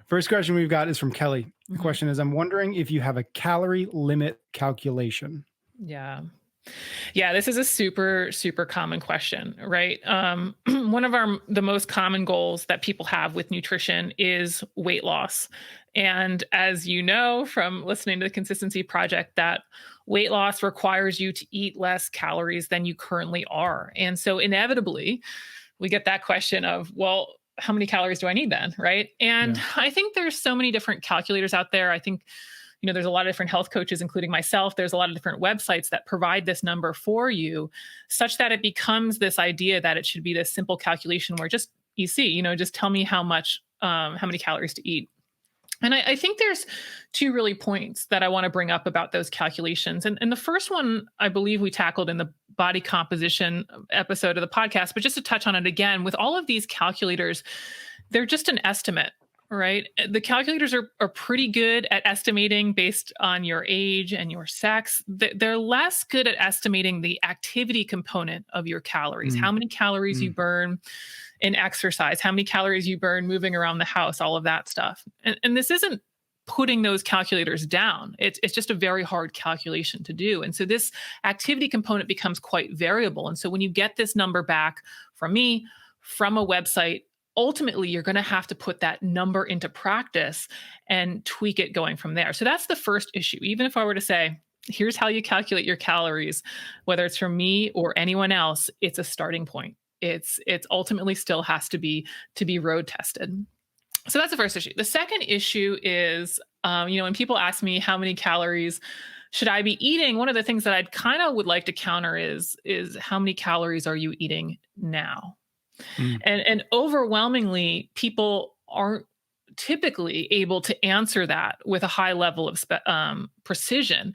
First question we've got is from Kelly. The question is, I'm wondering if you have a calorie limit calculation. Yeah. Yeah, this is a super, super common question, right? One of the most common goals that people have with nutrition is weight loss. And as you know from listening to the Consistency Project, that weight loss requires you to eat less calories than you currently are. And so inevitably, we get that question of, well, how many calories do I need then? Right. And Yeah. I think there's so many different calculators out there. I think there's a lot of different health coaches, including myself. There's a lot of different websites that provide this number for you, such that it becomes this idea that it should be this simple calculation where just just tell me how many calories to eat. And I think there's two really points that I want to bring up about those calculations. And the first one, I believe we tackled in the body composition episode of the podcast, but just to touch on it again, with all of these calculators, they're just an estimate. Right. The calculators are pretty good at estimating based on your age and your sex. They're less good at estimating the activity component of your calories, how many calories you burn in exercise, how many calories you burn moving around the house, all of that stuff. And this isn't putting those calculators down. It's just a very hard calculation to do. And so this activity component becomes quite variable. And so when you get this number back from me, from a website, ultimately, you're going to have to put that number into practice and tweak it going from there. So that's the first issue. Even if I were to say, here's how you calculate your calories, whether it's from me or anyone else, it's a starting point. It's ultimately still has to be road tested. So that's the first issue. The second issue is, when people ask me how many calories should I be eating, one of the things that I'd kind of would like to counter is how many calories are you eating now? And overwhelmingly, people aren't typically able to answer that with a high level of precision.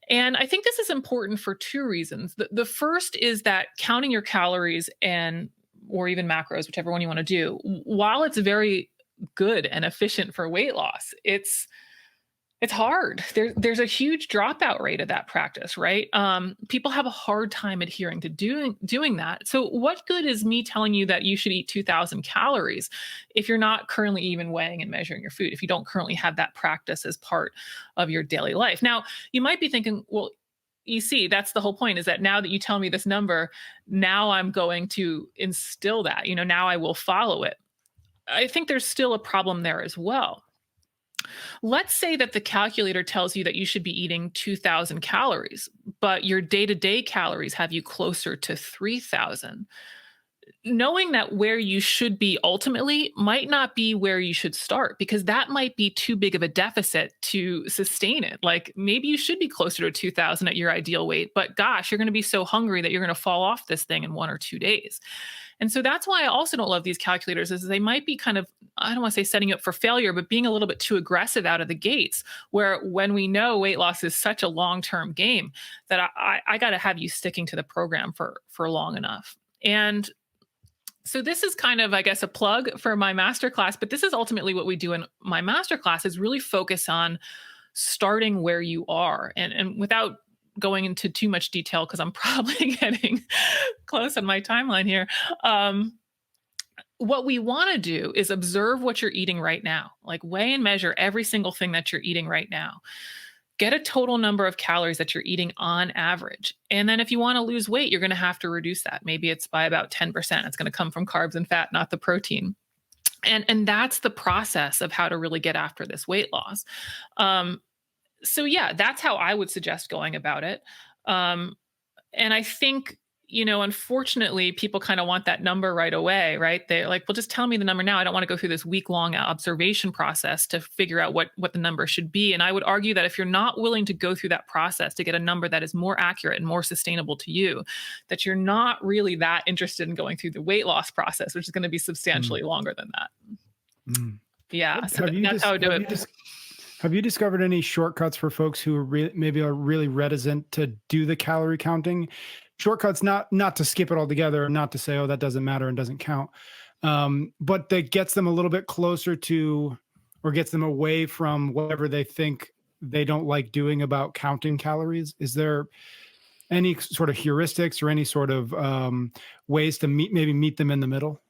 And I think this is important for two reasons. The first is that counting your calories or even macros, whichever one you want to do, while it's very good and efficient for weight loss, it's hard. There's a huge dropout rate of that practice, right? People have a hard time adhering to doing that. So what good is me telling you that you should eat 2,000 calories if you're not currently even weighing and measuring your food, if you don't currently have that practice as part of your daily life? Now, you might be thinking, well, that's the whole point, is that now that you tell me this number, now I'm going to instill that, now I will follow it. I think there's still a problem there as well. Let's say that the calculator tells you that you should be eating 2,000 calories, but your day-to-day calories have you closer to 3,000. Knowing that where you should be ultimately might not be where you should start, because that might be too big of a deficit to sustain it. Like maybe you should be closer to 2,000 at your ideal weight, but gosh, you're going to be so hungry that you're going to fall off this thing in 1 or 2 days. And so that's why I also don't love these calculators, is they might be kind of, I don't want to say setting you up for failure, but being a little bit too aggressive out of the gates, where when we know weight loss is such a long-term game, that I got to have you sticking to the program for long enough. And so this is kind of, I guess, a plug for my masterclass, but this is ultimately what we do in my masterclass, is really focus on starting where you are. And without going into too much detail, because I'm probably getting close on my timeline here, what we want to do is observe what you're eating right now, like weigh and measure every single thing that you're eating right now. Get a total number of calories that you're eating on average. And then if you want to lose weight, you're going to have to reduce that. Maybe it's by about 10%. It's going to come from carbs and fat, not the protein. And that's the process of how to really get after this weight loss. So yeah, that's how I would suggest going about it. And I think, unfortunately, people kind of want that number right away, right? They're like, well, just tell me the number now. I don't want to go through this week-long observation process to figure out what the number should be. And I would argue that if you're not willing to go through that process to get a number that is more accurate and more sustainable to you, that you're not really that interested in going through the weight loss process, which is going to be substantially longer than that. Yeah, so that's how I do it. Have you discovered any shortcuts for folks who are maybe really reticent to do the calorie counting? Shortcuts, not to skip it altogether, not to say, oh, that doesn't matter and doesn't count, but that gets them a little bit closer to, or gets them away from whatever they think they don't like doing about counting calories. Is there any sort of heuristics or any sort of ways to meet them in the middle?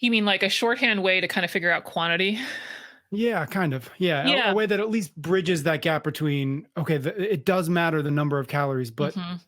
You mean like a shorthand way to kind of figure out quantity? Yeah, kind of. Yeah, a Yeah. way that at least bridges that gap between, okay, it does matter the number of calories, but Mhm.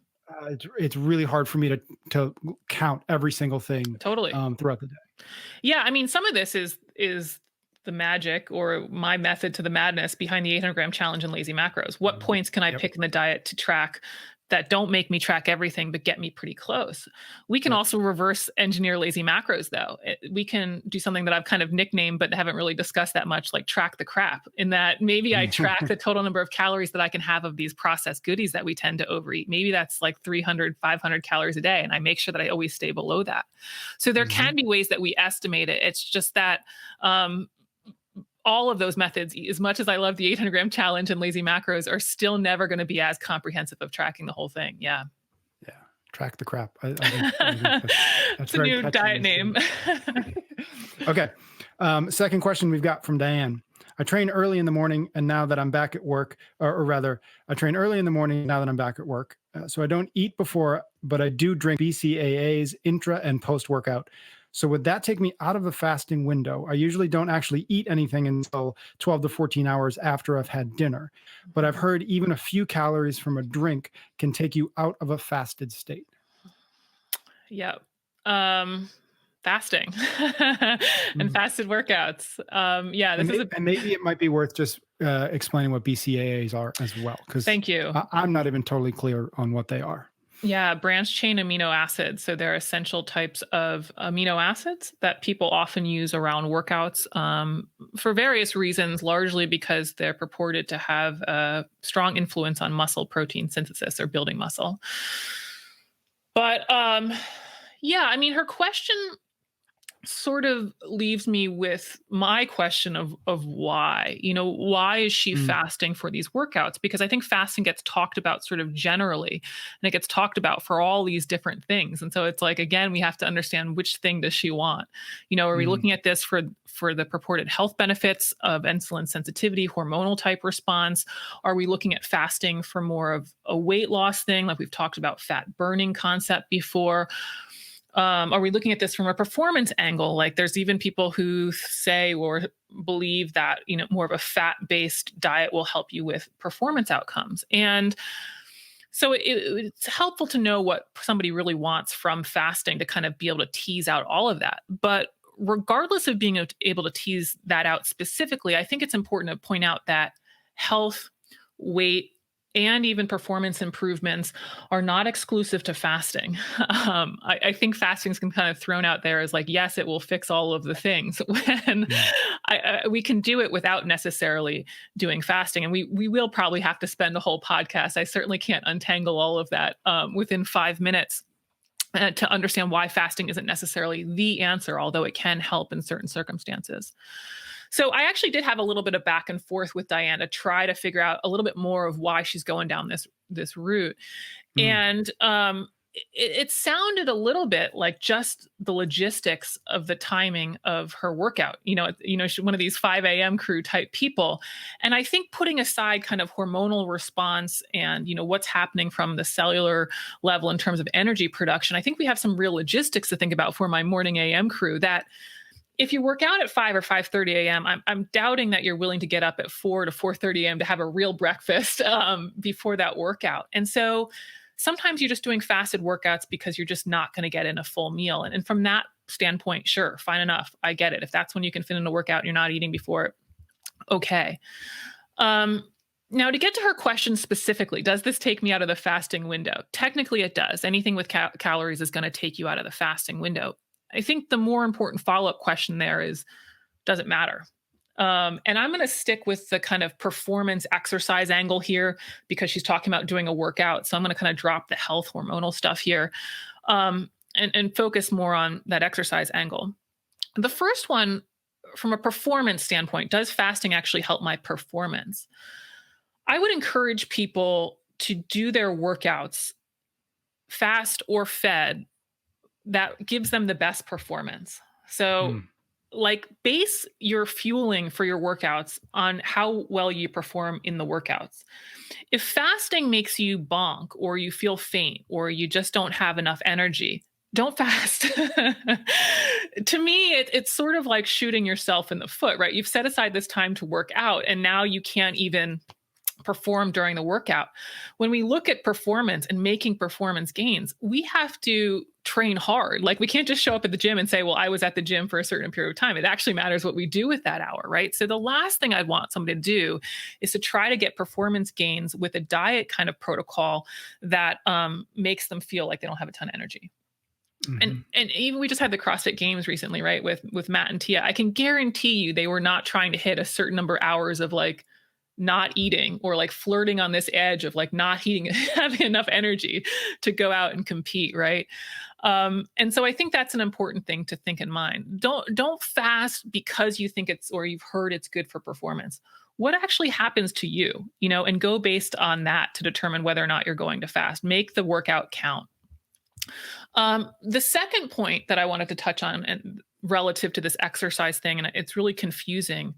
it's really hard for me to count every single thing Totally. throughout the day. Yeah, I mean, some of this is the magic or my method to the madness behind the 800-gram challenge and lazy macros. What Mhm. points can I Yep. pick in the diet to track that don't make me track everything but get me pretty close? We can Right. also reverse engineer lazy macros though. We can do something that I've kind of nicknamed but haven't really discussed that much, like track the crap, in that maybe I track the total number of calories that I can have of these processed goodies that we tend to overeat. Maybe that's like 300, 500 calories a day, and I make sure that I always stay below that. So there Mhm. can be ways that we estimate it. It's just that um, all of those methods, as much as I love the 800-gram challenge and lazy macros, are still never going to be as comprehensive of tracking the whole thing. Yeah. Yeah, track the crap. I think that's It's a very new catchy diet these days. name. Okay. Second question we've got from Diane. I train early in the morning, and now that I'm back at work, or rather, I train early in the morning now that I'm back at work. So I don't eat before, but I do drink BCAAs intra and post workout. So would that take me out of the fasting window? I usually don't actually eat anything until 12 to 14 hours after I've had dinner. But I've heard even a few calories from a drink can take you out of a fasted state. Yep. Um, Fasting and Mm. fasted workouts. Yeah, this And, is a and maybe it might be worth just explaining what BCAAs are as well, because thank you. I'm not even totally clear on what they are. Yeah, branched chain amino acids. So they're essential types of amino acids that people often use around workouts for various reasons, largely because they're purported to have a strong influence on muscle protein synthesis or building muscle. But yeah, I mean, her question sort of leaves me with my question of why. Why is she Mm, fasting for these workouts? Because I think fasting gets talked about sort of generally, and it gets talked about for all these different things. And so it's like, again, we have to understand, which thing does she want? Are we mm, looking at this for the purported health benefits of insulin sensitivity, hormonal type response? Are we looking at fasting for more of a weight loss thing, like we've talked about fat burning concept before? Are we looking at this from a performance angle? Like there's even people who say or believe that, more of a fat-based diet will help you with performance outcomes. And so it's helpful to know what somebody really wants from fasting to kind of be able to tease out all of that. But regardless of being able to tease that out specifically, I think it's important to point out that health, weight, and even performance improvements are not exclusive to fasting. I think fasting's can kind of thrown out there as like, yes, it will fix all of the things when mm. we can do it without necessarily doing fasting. And we will probably have to spend a whole podcast. I certainly can't untangle all of that within 5 minutes. To understand why fasting isn't necessarily the answer, although it can help in certain circumstances. So I actually did have a little bit of back and forth with Diane to try to figure out a little bit more of why she's going down this route. Mm. And it sounded a little bit like just the logistics of the timing of her workout. She's one of these 5 a.m. crew type people. And I think putting aside kind of hormonal response and, what's happening from the cellular level in terms of energy production, I think we have some real logistics to think about for my morning AM crew that if you work out at 5 or 5:30 a.m., I'm doubting that you're willing to get up at 4 to 4:30 a.m. to have a real breakfast before that workout. And so sometimes you're just doing fasted workouts because you're just not going to get in a full meal. And from that standpoint, sure, fine enough. I get it. If that's when you can fit in a workout and you're not eating before it, okay. Now, to get to her question specifically, does this take me out of the fasting window? Technically, it does. Anything with calories is going to take you out of the fasting window. I think the more important follow up question there is, does it matter? And I'm going to stick with the kind of performance exercise angle here because she's talking about doing a workout. So I'm going to kind of drop the health hormonal stuff here and focus more on that exercise angle. The first one, from a performance standpoint, does fasting actually help my performance? I would encourage people to do their workouts fast or fed that gives them the best performance. So, Mm. like, base your fueling for your workouts on how well you perform in the workouts. If fasting makes you bonk or you feel faint or you just don't have enough energy, Don't fast. To me, it's sort of like shooting yourself in the foot, right? You've set aside this time to work out, and now you can't even perform during the workout. When we look at performance and making performance gains, we have to train hard. Like we can't just show up at the gym and say, well, I was at the gym for a certain period of time. It actually matters what we do with that hour, right? So the last thing I'd want somebody to do is to try to get performance gains with a diet kind of protocol that makes them feel like they don't have a ton of energy. Mhm. And even we just had the CrossFit Games recently, right? With Matt and Tia. I can guarantee you they were not trying to hit a certain number of hours of like not eating or like flirting on this edge of like not eating, having enough energy to go out and compete, right? And so I think that's an important thing to think in mind. Don't fast because you think it's or you've heard it's good for performance. What actually happens to you, and go based on that to determine whether or not you're going to fast. Make the workout count. The second point that I wanted to touch on and relative to this exercise thing, and it's really confusing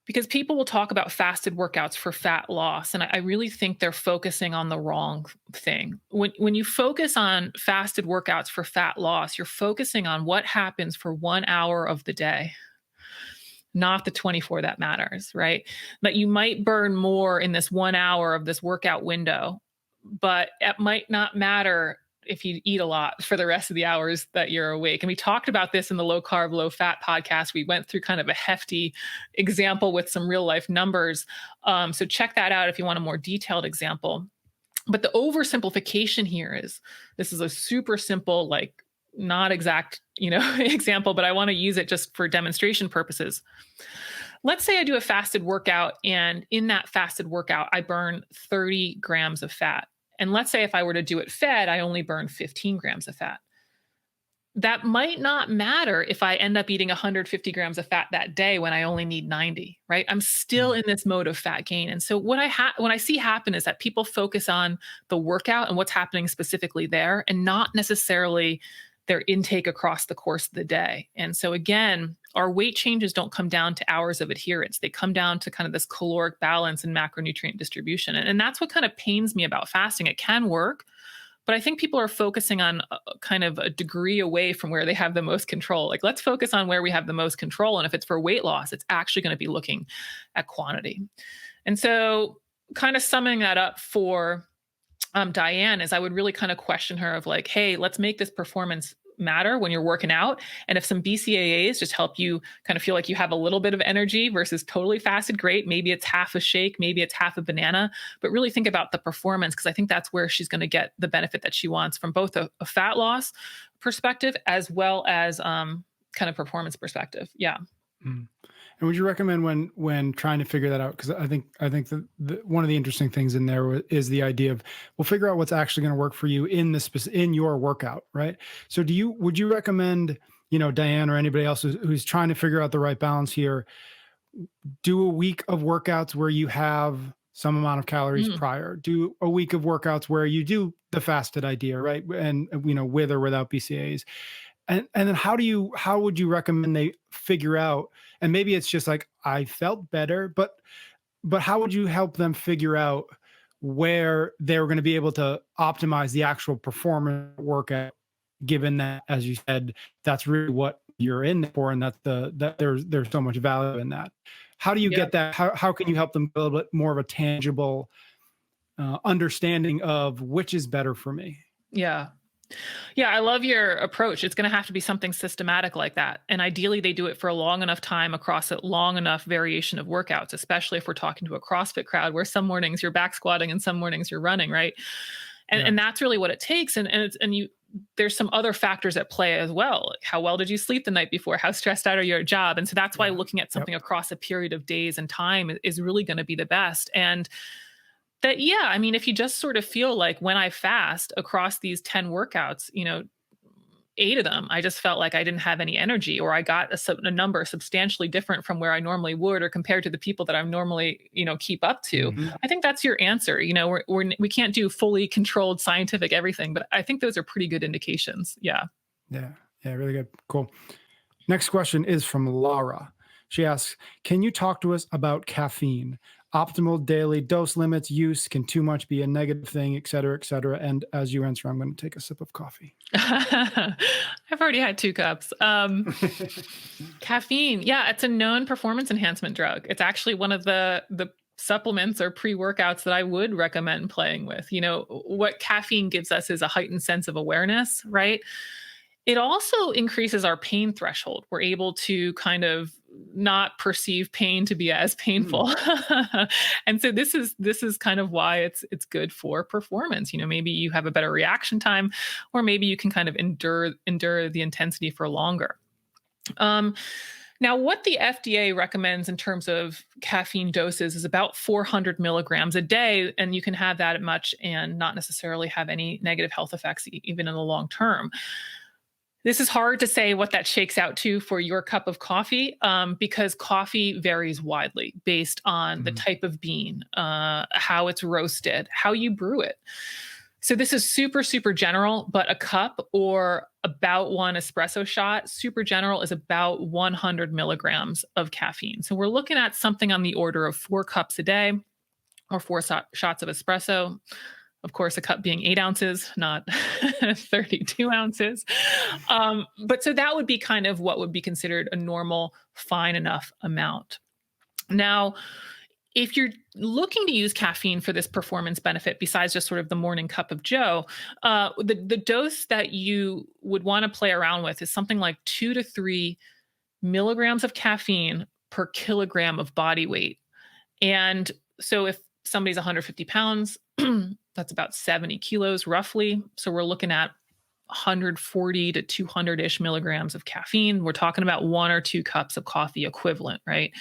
because people will talk about fasted workouts for fat loss, and I really think they're focusing on the wrong thing. When you focus on fasted workouts for fat loss, you're focusing on what happens for 1 hour of the day, not the 24 that matters, right? That you might burn more in this 1 hour of this workout window, but it might not matter if you eat a lot for the rest of the hours that you're awake. And we talked about this in the low carb, low fat podcast. We went through kind of a hefty example with some real life numbers. So check that out if you want a more detailed example. But the oversimplification here is this is a super simple, like not exact, example, but I want to use it just for demonstration purposes. Let's say I do a fasted workout, and in that fasted workout, I burn 30 grams of fat. And let's say if I were to do it fed, I only burn 15 grams of fat. That might not matter if I end up eating 150 grams of fat that day when I only need 90, right? I'm still in this mode of fat gain. And so what when I see happen is that people focus on the workout and what's happening specifically there and not necessarily their intake across the course of the day. And so again, our weight changes don't come down to hours of adherence. They come down to kind of this caloric balance and macronutrient distribution. And that's what kind of pains me about fasting. It can work, but I think people are focusing on kind of a degree away from where they have the most control. Like, let's focus on where we have the most control. And if it's for weight loss, it's actually going to be looking at quantity. And so kind of summing that up for Diane is I would really kind of question her of like, hey, let's make this performance matter when you're working out. And if some BCAAs just help you kind of feel like you have a little bit of energy versus totally fasted, great. Maybe it's half a shake, maybe it's half a banana, but really think about the performance because I think that's where she's going to get the benefit that she wants from both a fat loss perspective as well as kind of performance perspective. Yeah. Mm. And would you recommend when trying to figure that out? Because I think the one of the interesting things in there is the idea of we'll figure out what's actually going to work for you in your workout, right? So would you recommend, Diane or anybody else who's trying to figure out the right balance here, do a week of workouts where you have some amount of calories Mm. prior, do a week of workouts where you do the fasted idea, right? And with or without BCAAs. And then how would you recommend they figure out, and maybe it's just like I felt better, but how would you help them figure out where they're going to be able to optimize the actual performance workout, given that, as you said, that's really what you're in for, and that there's so much value in that. How do you Yeah. get that? How can you help them build a little bit more of a tangible understanding of which is better for me? Yeah. Yeah, I love your approach. It's going to have to be something systematic like that. And ideally, they do it for a long enough time across a long enough variation of workouts, especially if we're talking to a CrossFit crowd where some mornings you're back squatting and some mornings you're running, right? And, Yeah. and that's really what it takes. There's some other factors at play as well. Like how well did you sleep the night before? How stressed out are you at your job? And so that's why Yeah. looking at something Yep. across a period of days and time is really going to be the best. And that, yeah, I mean, if you just sort of feel like when I fast across these 10 workouts, 8 of them, I just felt like I didn't have any energy, or I got a number substantially different from where I normally would, or compared to the people that I'm normally, keep up to. Mhm. I think that's your answer. We can't do fully controlled scientific everything, but I think those are pretty good indications. Yeah. Yeah. Yeah. Really good. Cool. Next question is from Laura. She asks, can you talk to us about caffeine? optimal daily dose limits, use, can too much be a negative thing, et cetera, et cetera. And as you answer, I'm going to take a sip of coffee. I've already had 2 cups. Caffeine, yeah, it's a known performance enhancement drug. It's actually one of the supplements or pre-workouts that I would recommend playing with. What caffeine gives us is a heightened sense of awareness, right? It also increases our pain threshold. We're able to kind of not perceive pain to be as Mm. painful. And so this is kind of why it's good for performance. Maybe you have a better reaction time, or maybe you can kind of endure the intensity for longer. Um, Now, what the FDA recommends in terms of caffeine doses is about 400 milligrams a day, and you can have that much and not necessarily have any negative health effects, even in the long term. This is hard to say what that shakes out to for your cup of coffee, because coffee varies widely based on the Mhm. type of bean, how it's roasted, how you brew it. So this is super, super general, but a cup or about one espresso shot, super general, is about 100 milligrams of caffeine. So we're looking at something on the order of 4 cups a day or shots of espresso. Of course, a cup being 8 ounces, not 32 ounces. But so that would be kind of what would be considered a normal, fine enough amount. Now, if you're looking to use caffeine for this performance benefit, besides just sort of the morning cup of Joe, the dose that you would want to play around with is something like 2 to 3 milligrams of caffeine per kilogram of body weight. And so if somebody's 150 pounds, that's about 70 kilos roughly. So we're looking at 140 to 200-ish milligrams of caffeine. We're talking about 1 or 2 cups of coffee equivalent, right?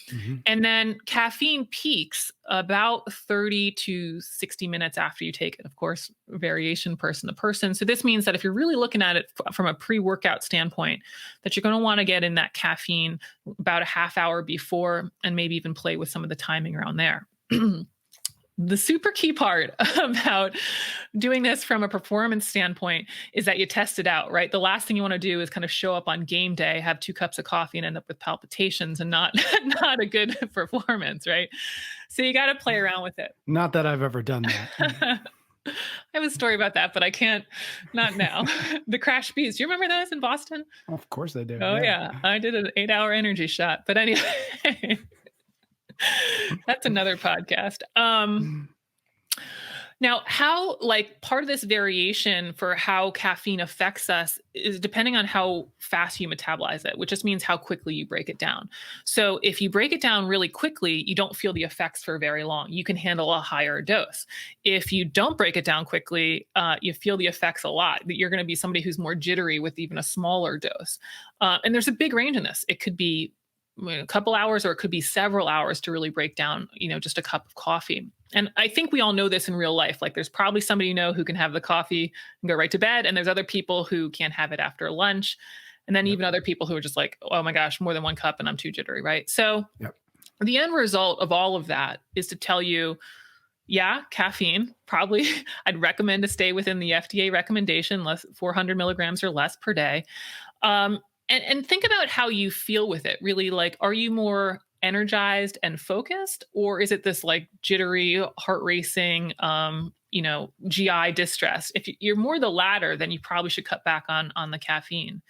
Mhm. And then caffeine peaks about 30 to 60 minutes after you take it. Of course, variation person to person. So this means that if you're really looking at it from a pre-workout standpoint, that you're going to want to get in that caffeine about a half hour before, and maybe even play with some of the timing around there. The super key part about doing this from a performance standpoint is that you test it out, right? The last thing you want to do is kind of show up on game day, have 2 cups of coffee, and end up with palpitations and not not a good performance, right? So you got to play around with it. Not that I've ever done that. I have a story about that, but I can't, not now. The crash beats. Do you remember those in Boston? Of course I do. Oh Yeah. yeah, I did an 8-hour energy shot. But anyway, that's another podcast. Now, how, like, part of this variation for how caffeine affects us is depending on how fast you metabolize it, which just means how quickly you break it down. So, if you break it down really quickly, you don't feel the effects for very long. You can handle a higher dose. If you don't break it down quickly, you feel the effects a lot. That you're going to be somebody who's more jittery with even a smaller dose. And there's a big range in this. It could be a couple hours, or it could be several hours to really break down, just a cup of coffee. And I think we all know this in real life. Like, there's probably somebody who can have the coffee and go right to bed. And there's other people who can't have it after lunch. And then Yep. even other people who are just like, oh my gosh, more than 1 cup and I'm too jittery, right? So Yep. the end result of all of that is to tell you, yeah, caffeine, probably I'd recommend to stay within the FDA recommendation, less 400 milligrams or less per day. And think about how you feel with it. Really, like, are you more energized and focused, or is it this like jittery, heart racing, GI distress? If you're more the latter, then you probably should cut back on the caffeine.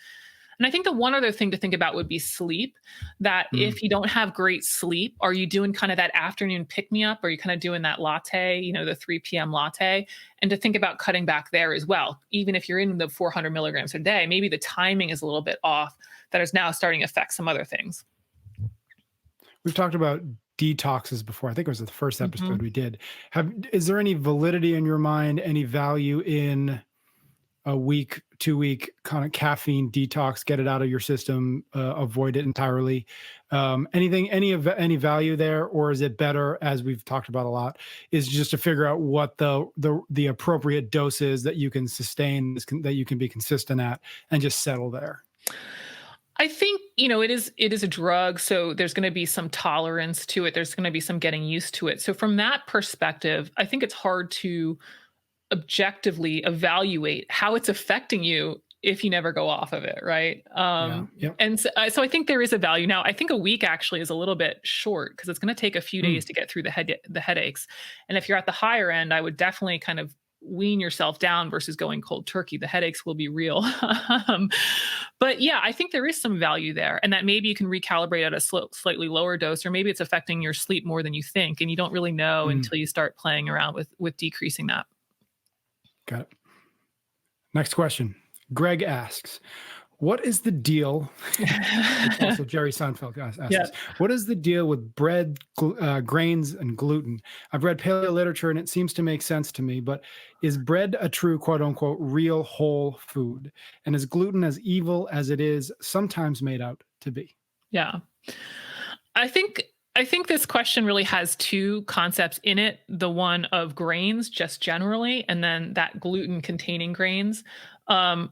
And I think the one other thing to think about would be sleep. That Mm. if you don't have great sleep, are you doing kind of that afternoon pick me up? Are you kind of doing that latte, the 3 p.m. latte? And to think about cutting back there as well. Even if you're in the 400 milligrams a day, maybe the timing is a little bit off, that is now starting to affect some other things. We've talked about detoxes before. I think it was the first Mhm. episode we did. Is there any validity in your mind, any value in a week, 2 week kind of caffeine detox, get it out of your system, avoid it entirely? Any value there, or is it better, as we've talked about a lot, is just to figure out what the appropriate dose is that you can sustain, that you can be consistent at, and just settle there? I think, it is a drug, so there's going to be some tolerance to it. There's going to be some getting used to it. So from that perspective, I think it's hard to objectively evaluate how it's affecting you if you never go off of it, right? Yeah. Yep. And so I think there is a value. Now, I think a week actually is a little bit short because it's going to take a few days Mm. to get through the headaches. And if you're at the higher end, I would definitely kind of wean yourself down versus going cold turkey. The headaches will be real. um, but yeah, I think there is some value there, and that maybe you can recalibrate at a slightly lower dose, or maybe it's affecting your sleep more than you think, and you don't really know Mm. until you start playing around with decreasing that. Got it. Next question. Greg asks, what is the deal? It's also Jerry Seinfeld asks Yeah. this. What is the deal with bread, grains, and gluten? I've read paleo literature and it seems to make sense to me, but is bread a true quote unquote real whole food? And is gluten as evil as it is sometimes made out to be? Yeah. I think I think this question really has two concepts in it. The one of grains just generally, and then that gluten containing grains.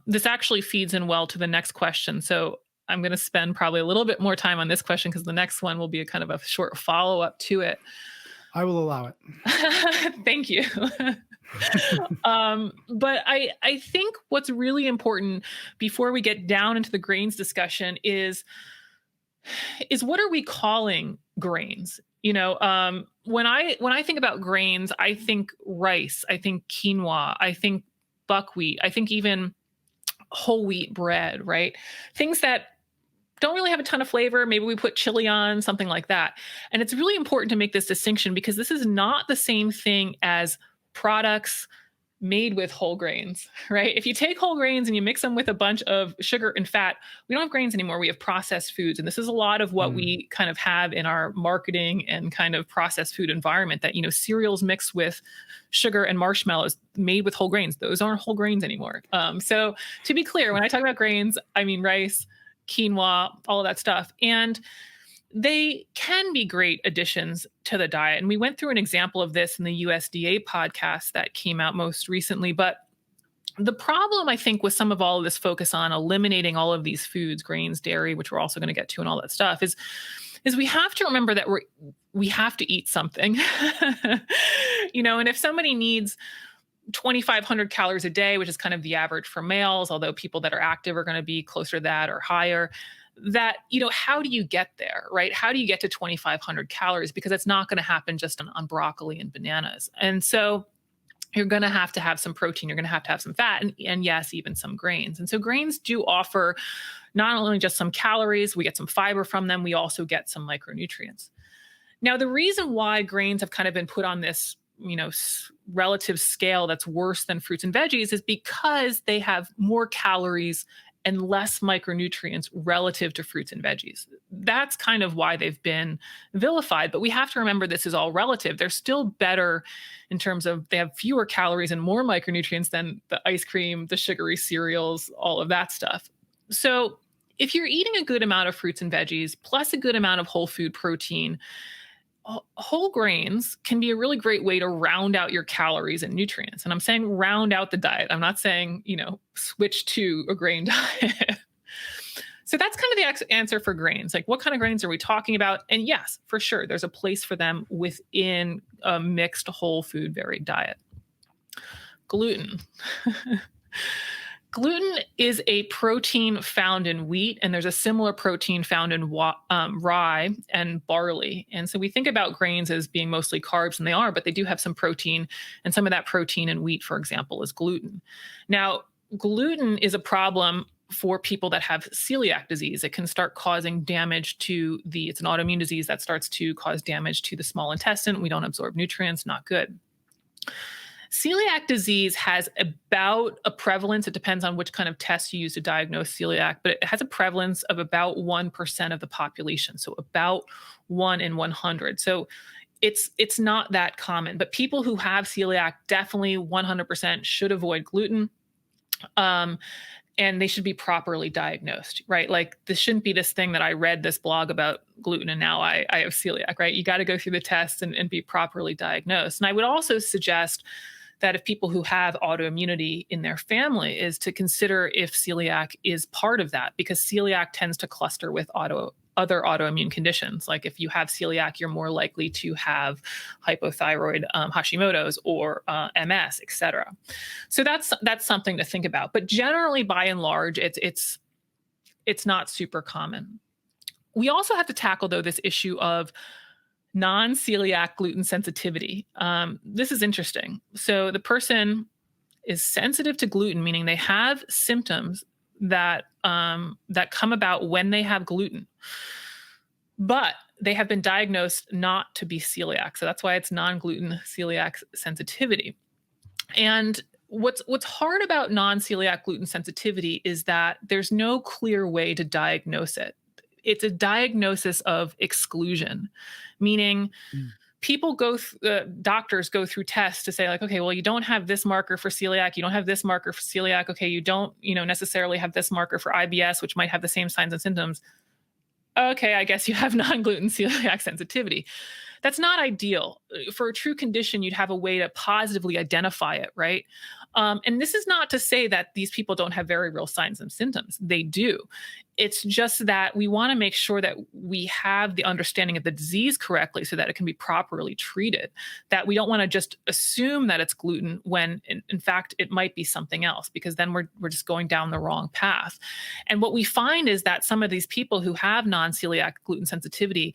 This actually feeds in well to the next question. So I'm going to spend probably a little bit more time on this question because the next one will be a kind of a short follow up to it. I will allow it. Thank you. But I think what's really important before we get down into the grains discussion is what are we calling grains? When I think about grains, I think rice, I think quinoa, I think buckwheat, I think even whole wheat bread, right? Things that don't really have a ton of flavor. Maybe we put chili on, something like that. And it's really important to make this distinction because this is not the same thing as products made with whole grains, right? If you take whole grains and you mix them with a bunch of sugar and fat, we don't have grains anymore. We have processed foods. And this is a lot of what we kind of have in our marketing and kind of processed food environment that, cereals mixed with sugar and marshmallows made with whole grains. Those aren't whole grains anymore. So to be clear, when I talk about grains, I mean rice, quinoa, all of that stuff. And they can be great additions to the diet. And we went through an example of this in the USDA podcast that came out most recently. But the problem, I think, with some of all of this focus on eliminating all of these foods, grains, dairy, which we're also going to get to and all that stuff, is we have to remember that we have to eat something. And if somebody needs 2,500 calories a day, which is kind of the average for males, although people that are active are going to be closer to that or higher, that, how do you get there, right? How do you get to 2,500 calories? Because it's not going to happen just on broccoli and bananas. And so you're going to have some protein, you're going to have some fat, and yes, even some grains. And so grains do offer not only just some calories, we get some fiber from them, we also get some micronutrients. Now, the reason why grains have kind of been put on this relative scale that's worse than fruits and veggies is because they have more calories and less micronutrients relative to fruits and veggies. That's kind of why they've been vilified. But we have to remember this is all relative. They're still better in terms of they have fewer calories and more micronutrients than the ice cream, the sugary cereals, all of that stuff. So if you're eating a good amount of fruits and veggies, plus a good amount of whole food protein, whole grains can be a really great way to round out your calories and nutrients. And I'm saying round out the diet. I'm not saying, switch to a grain diet. So that's kind of the answer for grains. Like, what kind of grains are we talking about? And yes, for sure, there's a place for them within a mixed whole food varied diet. Gluten. Gluten is a protein found in wheat, and there's a similar protein found in rye and barley. And so we think about grains as being mostly carbs, and they are, but they do have some protein. And some of that protein in wheat, for example, is gluten. Now, gluten is a problem for people that have celiac disease. It can start causing damage to it's an autoimmune disease that starts to cause damage to the small intestine. We don't absorb nutrients, not good. Celiac disease has about a prevalence, it depends on which kind of test you use to diagnose celiac, but it has a prevalence of about 1% of the population. So about 1 in 100. So it's not that common, but people who have celiac definitely 100% should avoid gluten. And they should be properly diagnosed, right? Like, this shouldn't be this thing that I read this blog about gluten and now I have celiac, right? You got to go through the tests and be properly diagnosed. And I would also suggest that if people who have autoimmunity in their family is to consider if celiac is part of that, because celiac tends to cluster with other autoimmune conditions. Like if you have celiac, you're more likely to have hypothyroid, Hashimoto's, or MS, etc. So that's something to think about. But generally, by and large, it's not super common. We also have to tackle, though, this issue of non-celiac gluten sensitivity. This is interesting. So the person is sensitive to gluten, meaning they have symptoms that that come about when they have gluten, but they have been diagnosed not to be celiac. So that's why it's non-gluten celiac sensitivity. And what's hard about non-celiac gluten sensitivity is that there's no clear way to diagnose it. It's a diagnosis of exclusion, meaning Mm. doctors go through tests to say like, okay, well, you don't have this marker for celiac, you don't have this marker for celiac. Okay, you don't, necessarily have this marker for IBS, which might have the same signs and symptoms. Okay, I guess you have non-gluten celiac sensitivity. That's not ideal. For a true condition, you'd have a way to positively identify it, right? And this is not to say that these people don't have very real signs and symptoms. They do. It's just that we want to make sure that we have the understanding of the disease correctly so that it can be properly treated. That we don't want to just assume that it's gluten when, in fact, it might be something else, because then we're just going down the wrong path. And what we find is that some of these people who have non-celiac gluten sensitivity,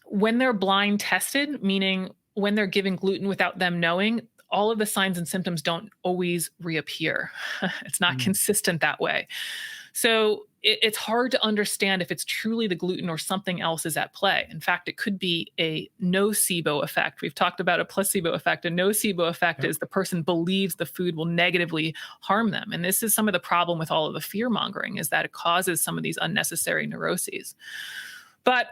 when they're blind tested, meaning when they're given gluten without them knowing, all of the signs and symptoms don't always reappear. It's not consistent that way. So it's hard to understand if it's truly the gluten or something else is at play. In fact, it could be a nocebo effect. We've talked about a placebo effect. A nocebo effect is the person believes the food will negatively harm them. And this is some of the problem with all of the fear mongering, is that it causes some of these unnecessary neuroses. But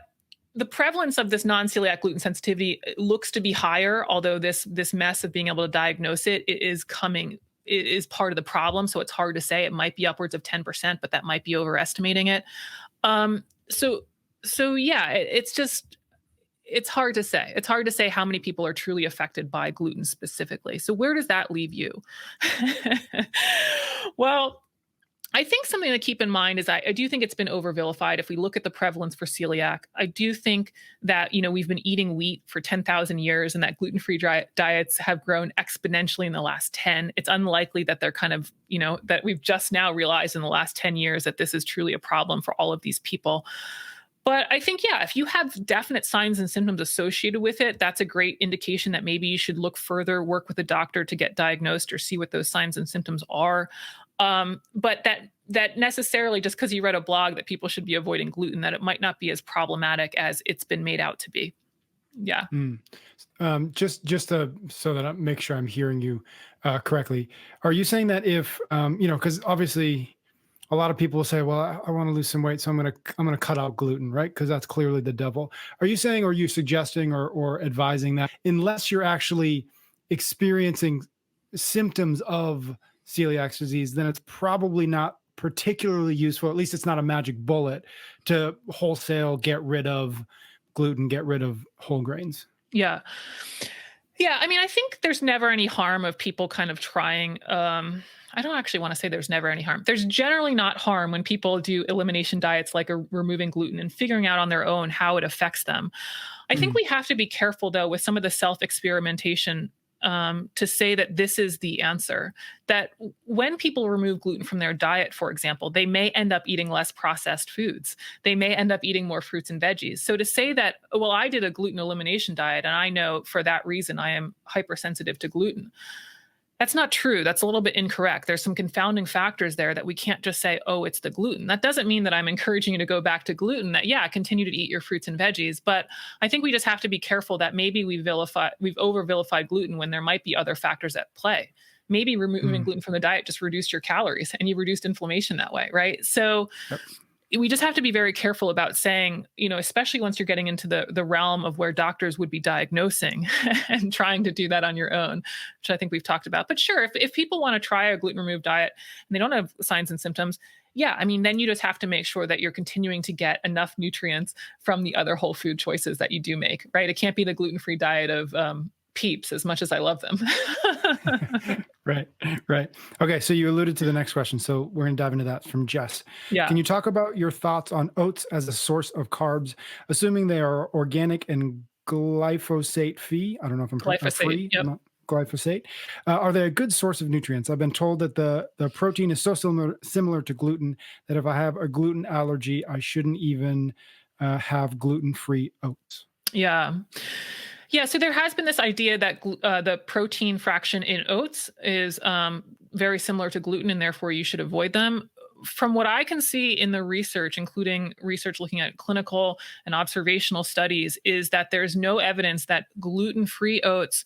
the prevalence of this non-celiac gluten sensitivity looks to be higher, although this mess of being able to diagnose it is part of the problem. So it's hard to say. It might be upwards of 10%, but that might be overestimating it. So yeah, it's hard to say. It's hard to say how many people are truly affected by gluten specifically. So where does that leave you? Well, I think something to keep in mind is I do think it's been over-vilified. If we look at the prevalence for celiac, I do think that, we've been eating wheat for 10,000 years and that gluten-free diets have grown exponentially in the last 10. It's unlikely that they're kind of, that we've just now realized in the last 10 years that this is truly a problem for all of these people. But I think, yeah, if you have definite signs and symptoms associated with it, that's a great indication that maybe you should look further, work with a doctor to get diagnosed or see what those signs and symptoms are. But that necessarily, just because you read a blog that people should be avoiding gluten, that it might not be as problematic as it's been made out to be. Yeah. Just so that I make sure I'm hearing you correctly, are you saying that if because obviously a lot of people will say, well, I want to lose some weight, so I'm gonna cut out gluten, right? Because that's clearly the devil. Are you saying, or are you suggesting or advising that unless you're actually experiencing symptoms of celiac disease, then it's probably not particularly useful, at least it's not a magic bullet, to wholesale get rid of gluten, get rid of whole grains? Yeah. Yeah. I mean, I think there's never any harm of people kind of trying. I don't actually want to say there's never any harm. There's generally not harm when people do elimination diets like removing gluten and figuring out on their own how it affects them. I think we have to be careful, though, with some of the self-experimentation to say that this is the answer. That when people remove gluten from their diet, for example, they may end up eating less processed foods. They may end up eating more fruits and veggies. So to say that, well, I did a gluten elimination diet and I know for that reason I am hypersensitive to gluten, that's not true. That's a little bit incorrect. There's some confounding factors there that we can't just say, oh, it's the gluten. That doesn't mean that I'm encouraging you to go back to gluten, that, yeah, continue to eat your fruits and veggies. But I think we just have to be careful that maybe we've over-vilified gluten when there might be other factors at play. Maybe removing gluten from the diet just reduced your calories and you reduced inflammation that way, right? So we just have to be very careful about saying, especially once you're getting into the realm of where doctors would be diagnosing and trying to do that on your own, which I think we've talked about. But sure, if people want to try a gluten-removed diet and they don't have signs and symptoms, yeah, I mean, then you just have to make sure that you're continuing to get enough nutrients from the other whole food choices that you do make, right? It can't be the gluten-free diet of peeps as much as I love them. Right, right. Okay, so you alluded to the next question, so we're gonna dive into that from Jess. Can Yeah. you talk about your thoughts on oats as a source of carbs, assuming they are organic and glyphosate free? I don't know if I'm Glyphosate. free. I'm Yep. not glyphosate. Are they a good source of nutrients? I've been told that the protein is so similar to gluten that if I have a gluten allergy, I shouldn't even have gluten-free oats. Yeah. Yeah, so there has been this idea that the protein fraction in oats is very similar to gluten, and therefore you should avoid them. From what I can see in the research, including research looking at clinical and observational studies, is that there's no evidence that gluten free oats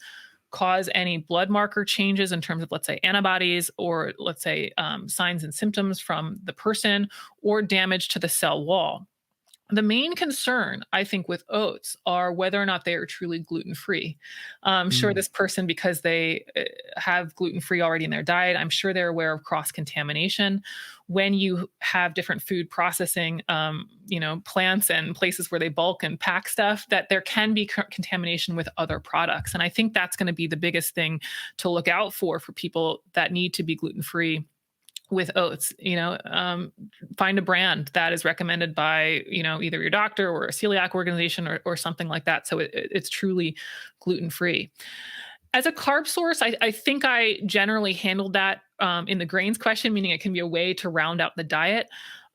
cause any blood marker changes in terms of, let's say, antibodies or, let's say, signs and symptoms from the person or damage to the cell wall. The main concern, I think, with oats are whether or not they are truly gluten free. Sure, Mm, this person, because they have gluten free already in their diet, I'm sure they're aware of cross contamination. When you have different food processing, plants and places where they bulk and pack stuff, that there can be contamination with other products. And I think that's going to be the biggest thing to look out for people that need to be gluten free with oats. Find a brand that is recommended by either your doctor or a celiac organization or something like that, so it's truly gluten free. As a carb source, I think I generally handled that in the grains question, meaning it can be a way to round out the diet.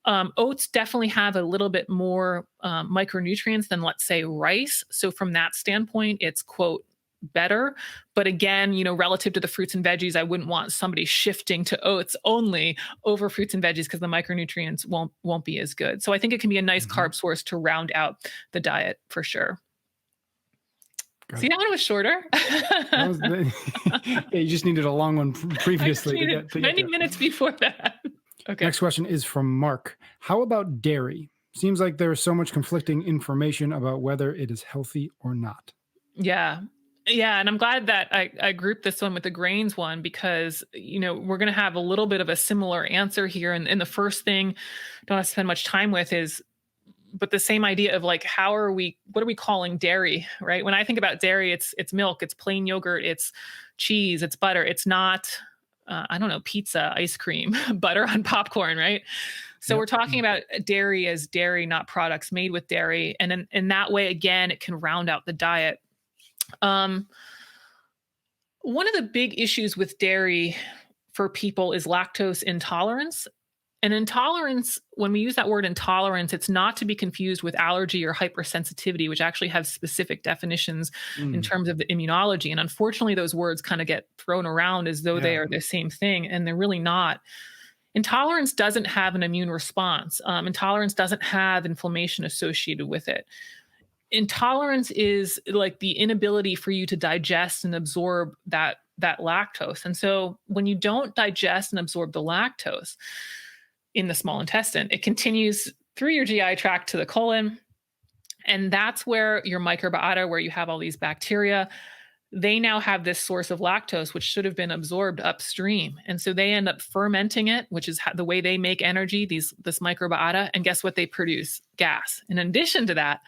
Oats definitely have a little bit more micronutrients than, let's say, rice. So from that standpoint, it's, quote, better. But again, relative to the fruits and veggies, I wouldn't want somebody shifting to oats only over fruits and veggies because the micronutrients won't be as good. So I think it can be a nice mhm. carb source to round out the diet for sure. Got See, it. that one was shorter. That was the yeah, you just needed a long one I just previously needed to get 20 there. minutes before that. Okay. Next question is from Mark. How about dairy? Seems like there is so much conflicting information about whether it is healthy or not. Yeah. Yeah. And I'm glad that I grouped this one with the grains one because, we're going to have a little bit of a similar answer here. And the first thing, don't have to spend much time with is, but the same idea of like, what are we calling dairy, right? When I think about dairy, it's milk, it's plain yogurt, it's cheese, it's butter. It's not, I don't know, pizza, ice cream, butter on popcorn, right? So we're Yep. talking about dairy as dairy, not products made with dairy. And in that way, again, it can round out the diet. Um, One of the big issues with dairy for people is lactose intolerance. And intolerance, when we use that word intolerance, it's not to be confused with allergy or hypersensitivity, which actually have specific definitions in Mm, terms of the immunology. And unfortunately, those words kind of get thrown around as though they yeah. are the same thing, and they're really not. Intolerance doesn't have an immune response. Intolerance doesn't have inflammation associated with it. Intolerance is like the inability for you to digest and absorb that lactose. And so when you don't digest and absorb the lactose in the small intestine, it continues through your GI tract to the colon. And that's where your microbiota, where you have all these bacteria, they now have this source of lactose, which should have been absorbed upstream. And so they end up fermenting it, which is the way they make energy, this microbiota. And guess what they produce? Gas. In addition to that,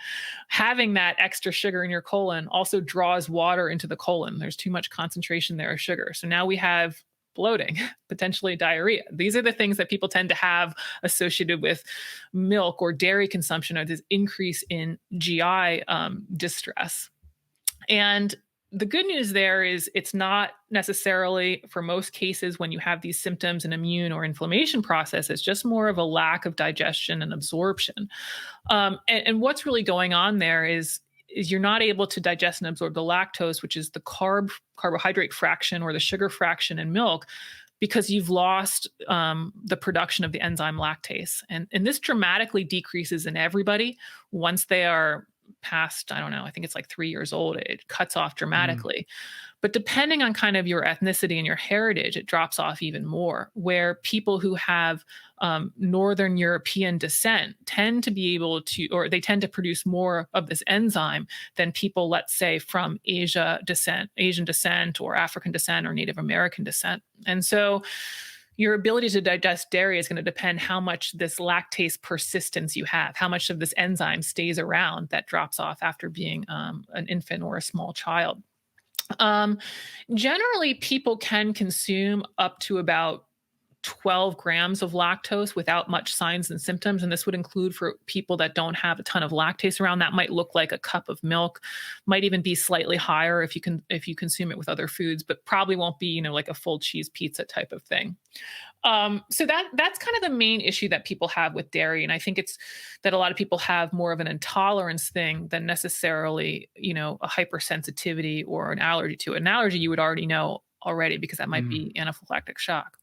having that extra sugar in your colon also draws water into the colon. There's too much concentration there of sugar. So now we have bloating, potentially diarrhea. These are the things that people tend to have associated with milk or dairy consumption, or this increase in GI distress. And the good news there is it's not necessarily, for most cases, when you have these symptoms, an immune or inflammation process. It's just more of a lack of digestion and absorption. And what's really going on there is you're not able to digest and absorb the lactose, which is the carbohydrate fraction or the sugar fraction in milk, because you've lost the production of the enzyme lactase. And this dramatically decreases in everybody once they are past, I don't know, I think it's like 3 years old. It cuts off Mm, dramatically. But depending on kind of your ethnicity and your heritage, it drops off even more. Where people who have Northern European descent tend to be able to, or they tend to produce more of this enzyme than people, let's say, from Asian descent, or African descent, or Native American descent. And so your ability to digest dairy is going to depend how much this lactase persistence you have, how much of this enzyme stays around that drops off after being an infant or a small child. Um, Generally, people can consume up to about 12 grams of lactose without much signs and symptoms. And this would include for people that don't have a ton of lactase around. That might look like a cup of milk, might even be slightly higher if you consume it with other foods, but probably won't be, like a full cheese pizza type of thing. So that's kind of the main issue that people have with dairy. And I think it's that a lot of people have more of an intolerance thing than necessarily, a hypersensitivity or an allergy to it. An allergy you would already know already because that might Mm. be anaphylactic shock.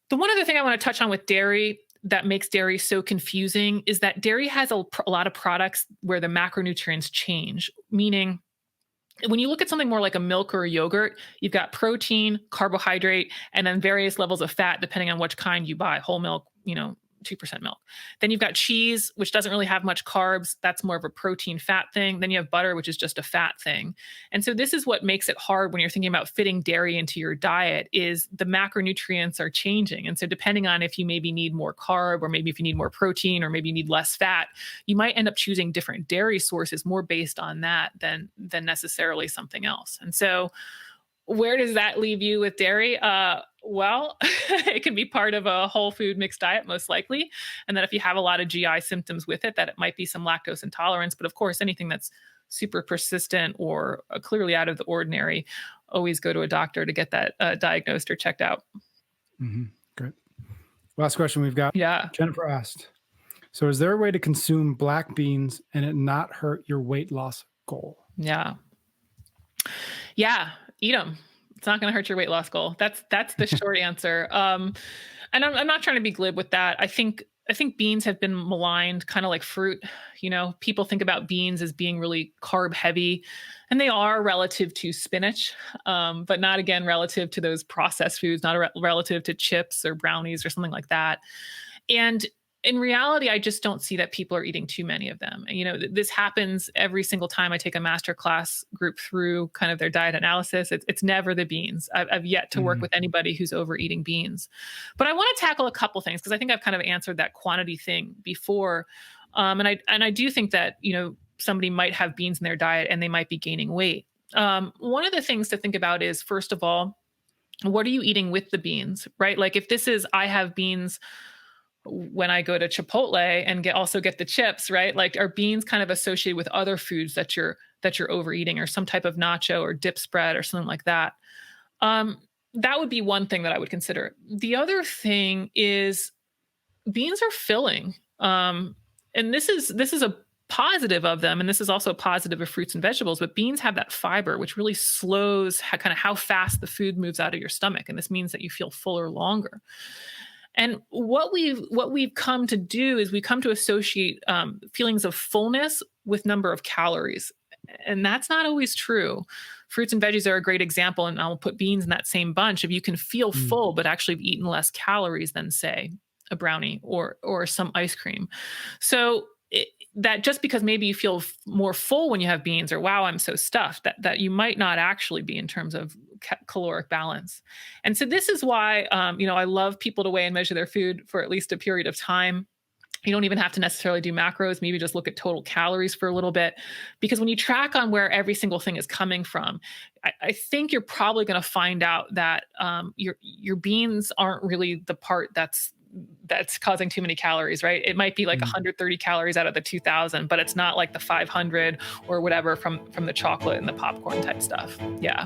The one other thing I want to touch on with dairy that makes dairy so confusing is that dairy has a lot of products where the macronutrients change, meaning when you look at something more like a milk or a yogurt, you've got protein, carbohydrate, and then various levels of fat, depending on which kind you buy whole milk, 2% milk. Then you've got cheese, which doesn't really have much carbs. That's more of a protein fat thing. Then you have butter, which is just a fat thing. And so this is what makes it hard when you're thinking about fitting dairy into your diet is the macronutrients are changing. And so depending on if you maybe need more carb or maybe if you need more protein or maybe you need less fat, you might end up choosing different dairy sources more based on that than necessarily something else. And so where does that leave you with dairy? Well, it can be part of a whole food mixed diet, most likely. And that if you have a lot of GI symptoms with it, that it might be some lactose intolerance. But of course, anything that's super persistent or clearly out of the ordinary, always go to a doctor to get that diagnosed or checked out. Hmm. Great. Last question we've got. Yeah. Jennifer asked, so is there a way to consume black beans and it not hurt your weight loss goal? Yeah. Yeah. Eat them. It's not going to hurt your weight loss goal. That's the short answer. And I'm not trying to be glib with that. I think beans have been maligned, kind of like fruit. People think about beans as being really carb heavy, and they are relative to spinach, but not again relative to those processed foods, not relative to chips or brownies or something like that. And in reality, I just don't see that people are eating too many of them. And, this happens every single time I take a masterclass group through kind of their diet analysis. It's never the beans. I've yet to work Mhm. with anybody who's overeating beans. But I want to tackle a couple things because I think I've kind of answered that quantity thing before. And I do think that, somebody might have beans in their diet and they might be gaining weight. One of the things to think about is, first of all, what are you eating with the beans, right? Like if this is, I have beans when I go to Chipotle and also get the chips, right? Like are beans kind of associated with other foods that you're overeating or some type of nacho or dip spread or something like that? That would be one thing that I would consider. The other thing is beans are filling. And this is a positive of them, and this is also a positive of fruits and vegetables, but beans have that fiber which really slows kind of how fast the food moves out of your stomach, and this means that you feel fuller longer. And what we've come to do is we come to associate feelings of fullness with number of calories, and that's not always true. Fruits and veggies are a great example, and I'll put beans in that same bunch. If you can feel Mm. full but actually have eaten less calories than say a brownie or some ice cream, so that just because maybe you feel more full when you have beans, or wow, I'm so stuffed, that you might not actually be in terms of caloric balance. And so this is why I love people to weigh and measure their food for at least a period of time. You don't even have to necessarily do macros, maybe just look at total calories for a little bit. Because when you track on where every single thing is coming from, I think you're probably going to find out that your beans aren't really the part that's causing too many calories, right? It might be like Mm. 130 calories out of the 2000, but it's not like the 500 or whatever from the chocolate and the popcorn type stuff. Yeah.